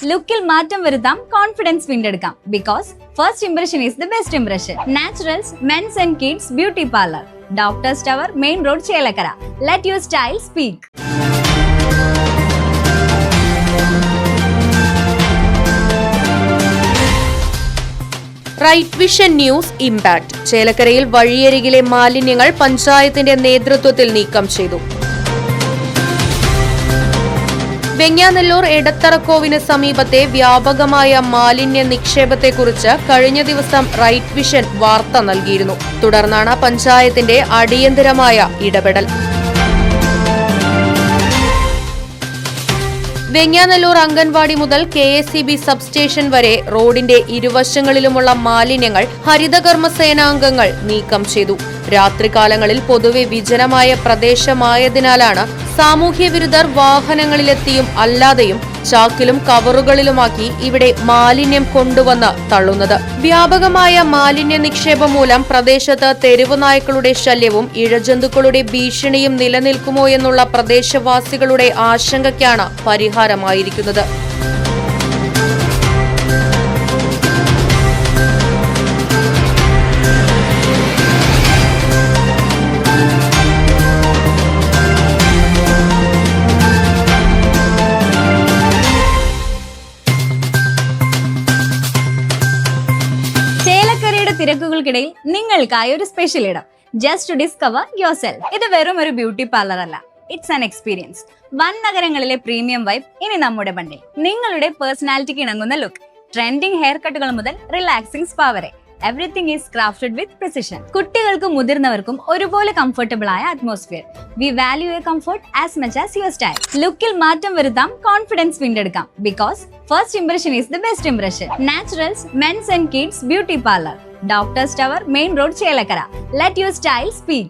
ലുക്കിൽ മാറ്റം വരുത്താം, കോൺഫിഡൻസ് വീണ്ടെടുക്കാം. Because first impression is the best impression. Naturals men's and kids beauty parlour, doctors tower, main road, Chelakkara. Let your style speak. Right vision news impact. ചേലക്കരയിൽ വഴിയരികിലെ മാലിന്യങ്ങൾ പഞ്ചായത്തിന്റെ നേതൃത്വത്തിൽ നീക്കം ചെയ്തു. വെങ്ങാനല്ലൂർ എടത്തറക്കോവിന് സമീപത്തെ വ്യാപകമായ മാലിന്യ നിക്ഷേപത്തെക്കുറിച്ച് കഴിഞ്ഞ ദിവസം റൈറ്റ് വിഷൻ വാർത്ത നൽകിയിരുന്നു. തുടർന്നാണ് പഞ്ചായത്തിന്റെ അടിയന്തരമായ ഇടപെടൽ. വെങ്ങാനല്ലൂർ അംഗൻവാടി മുതൽ KSEB സബ്സ്റ്റേഷൻ വരെ റോഡിന്റെ ഇരുവശങ്ങളിലുമുള്ള മാലിന്യങ്ങൾ ഹരിതകർമ്മ സേനാംഗങ്ങൾ നീക്കം ചെയ്തു. രാത്രികാലങ്ങളിൽ പൊതുവെ വിജനമായ പ്രദേശമായതിനാലാണ് സാമൂഹ്യ വിരുദ്ധർ വാഹനങ്ങളിലെത്തിയും അല്ലാതെയും ചാക്കിലും കവറുകളിലുമാക്കി ഇവിടെ മാലിന്യം കൊണ്ടുവന്ന് തള്ളുന്നത്. വ്യാപകമായ മാലിന്യ നിക്ഷേപം മൂലം പ്രദേശത്ത് തെരുവു നായ്ക്കളുടെ ശല്യവും ഇഴജന്തുക്കളുടെ ഭീഷണിയും നിലനിൽക്കുമോ എന്നുള്ള പ്രദേശവാസികളുടെ ആശങ്കയ്ക്കാണ് പരിഹാരമായിരിക്കുന്നത്. തിരക്കുകൾക്കിടയിൽ നിങ്ങൾക്കായി ഒരു സ്പെഷ്യൽ ഇടം, just to discover your self. ഇത് വെറും ഒരു ബ്യൂട്ടി പാർലർ അല്ല, ഇറ്റ്സ് ആൻ എക്സ്പീരിയൻസ്. വൻ നഗരങ്ങളിലെ പ്രീമിയം വൈബ് ഇനി നമ്മുടെ ബണ്ടിൽ. നിങ്ങളുടെ പേഴ്സണാലിറ്റിക്ക് ഇണങ്ങുന്ന ലുക്ക്, ട്രെൻഡിംഗ് ഹെയർ കട്ടുകൾ മുതൽ റിലാക്സിംഗ് സ്പാ വരെ, everything is crafted with precision. കുട്ടികൾക്കും മുതിർന്നവർക്കും ഒരുപോലെ കംഫർട്ടബിൾ ആയ atmosphere. We value your comfort as much as your style. ലുക്കിൽ മാറ്റം വരുത്താം, കോൺഫിഡൻസ് വീണ്ടെടുക്കാം. Because first impression is the best impression. Naturals men's and kids beauty parlour, doctors tower, main road, Chelakkara. Let your style speak.